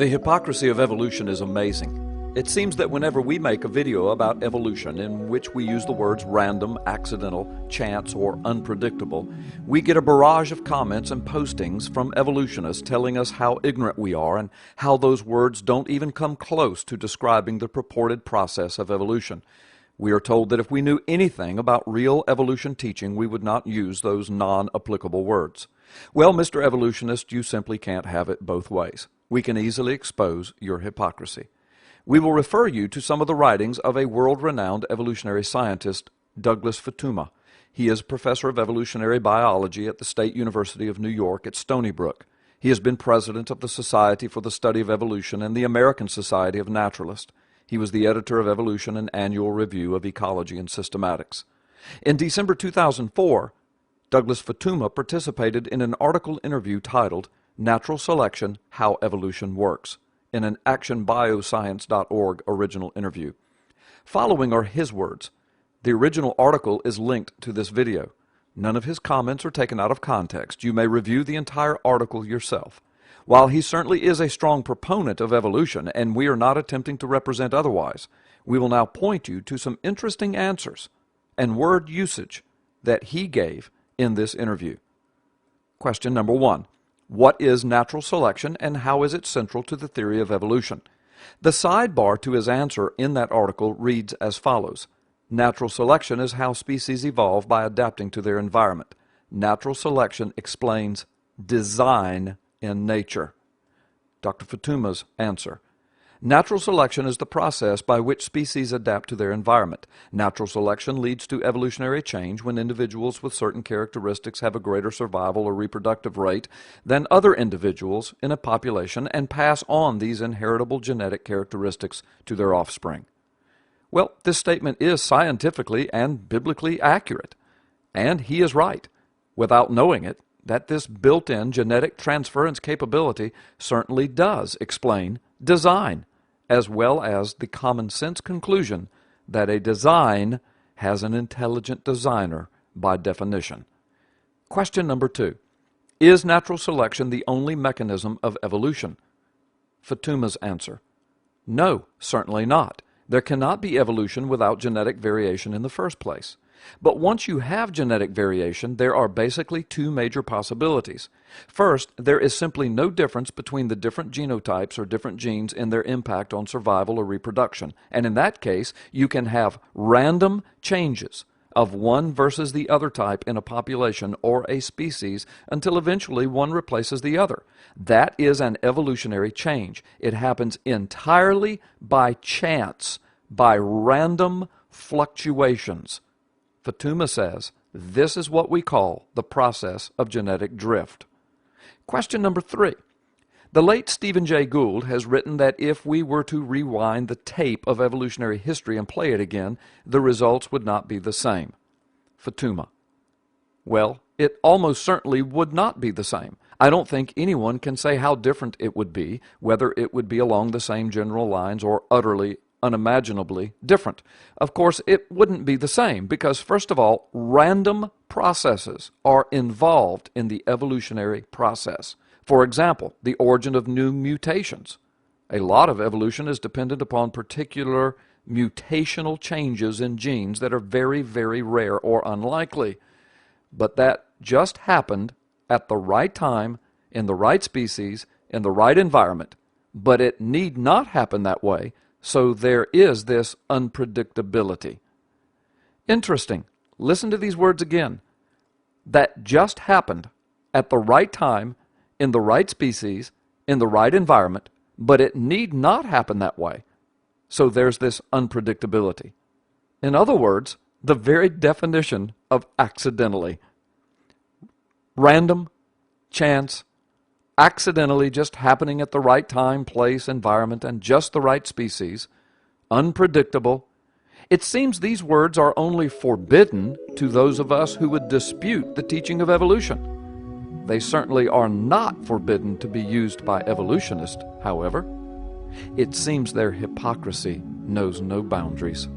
The hypocrisy of evolution is amazing. It seems that whenever we make a video about evolution in which we use the words random, accidental, chance, or unpredictable, we get a barrage of comments and postings from evolutionists telling us how ignorant we are and how those words don't even come close to describing the purported process of evolution. We are told that if we knew anything about real evolution teaching, we would not use those non-applicable words. Well, Mr. Evolutionist, you simply can't have it both ways. We can easily expose your hypocrisy. We will refer you to some of the writings of a world-renowned evolutionary scientist, Douglas Futuyma. He is professor of evolutionary biology at the State University of New York at Stony Brook. He has been president of the Society for the Study of Evolution and the American Society of Naturalists. He was the editor of Evolution and Annual Review of Ecology and Systematics. In December 2004, Douglas Futuyma participated in an article interview titled Natural Selection, How Evolution Works, in an actionbioscience.org original interview. Following are his words. The original article is linked to this video. None of his comments are taken out of context. You may review the entire article yourself. While he certainly is a strong proponent of evolution, and we are not attempting to represent otherwise, we will now point you to some interesting answers and word usage that he gave in this interview. Question number 1. What is natural selection and how is it central to the theory of evolution? The sidebar to his answer in that article reads as follows. Natural selection is how species evolve by adapting to their environment. Natural selection explains design in nature. Dr. Futuyma's answer. Natural selection is the process by which species adapt to their environment. Natural selection leads to evolutionary change when individuals with certain characteristics have a greater survival or reproductive rate than other individuals in a population and pass on these inheritable genetic characteristics to their offspring. Well, this statement is scientifically and biblically accurate, and he is right, without knowing it, that this built-in genetic transference capability certainly does explain design, as well as the common sense conclusion that a design has an intelligent designer by definition. Question number 2. Is natural selection the only mechanism of evolution? Futuyma's answer. No, certainly not. There cannot be evolution without genetic variation in the first place. But once you have genetic variation, there are basically two major possibilities. First, there is simply no difference between the different genotypes or different genes in their impact on survival or reproduction. And in that case, you can have random changes of one versus the other type in a population or a species until eventually one replaces the other. That is an evolutionary change. It happens entirely by chance, by random fluctuations. Futuyma says, this is what we call the process of genetic drift. Question number 3. The late Stephen Jay Gould has written that if we were to rewind the tape of evolutionary history and play it again, the results would not be the same. Futuyma. Well, it almost certainly would not be the same. I don't think anyone can say how different it would be, whether it would be along the same general lines or utterly unimaginably different. Of course, it wouldn't be the same because, first of all, random processes are involved in the evolutionary process. For example, the origin of new mutations. A lot of evolution is dependent upon particular mutational changes in genes that are very, very rare or unlikely. But that just happened at the right time, in the right species, in the right environment. But it need not happen that way. So there is this unpredictability. Interesting. Listen to these words again. That just happened at the right time, in the right species, in the right environment, but it need not happen that way. So there's this unpredictability. In other words, the very definition of accidentally. Random, chance, accidentally just happening at the right time, place, environment, and just the right species, unpredictable. It seems these words are only forbidden to those of us who would dispute the teaching of evolution. They certainly are not forbidden to be used by evolutionists, however. It seems their hypocrisy knows no boundaries.